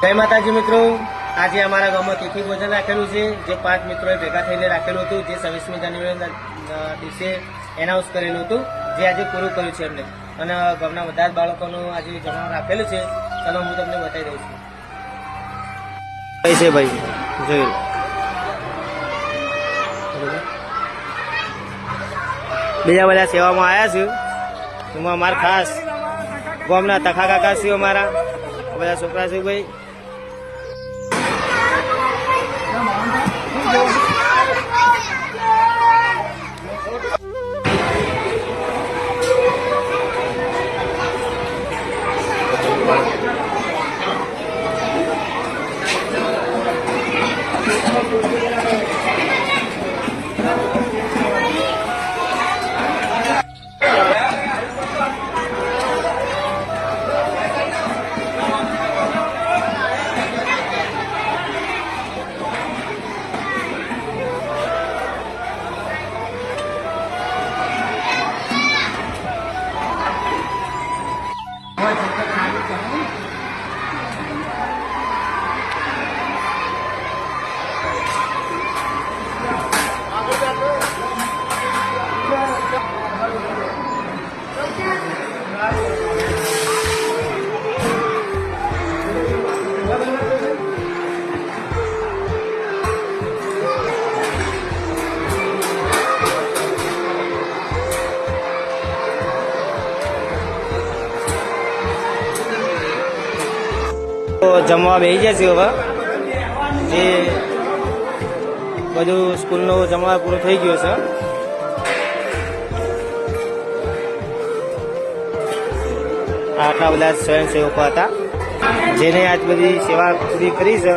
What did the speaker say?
જય માતાજી મિત્રો, આજે અમારા ગામમાં તિથિ ભોજન રાખેલું છે, જે 5 મિત્રોએ ભેગા થઈને રાખેલું હતું, જે 26મી જાન્યુઆરી દિવસે એનાઉન્સ કરેલું હતું, જે આજે પૂરું કર્યું છે એમને. અને ગામના બધા જ બાળકોનું આજે જમવાનું રાખેલું છે. ચાલો હું તમને બતાવી દઉં છું. કઈ છે ભાઈ, જોઈ લો. બીજા બધા સેવામાં આવ્યા છે. એમાં અમારા ખાસ ગામના તખા કાકા છે, અમારા બધા છોકરા છે ભાઈ. જમવા બેસી જશે હવે. જે બધું સ્કૂલનું જમવા પૂરું થઈ ગયું છે. આટલા બધા સ્વયંસેવકો હતા, જેને આજ બધી સેવા પૂરી કરી છે.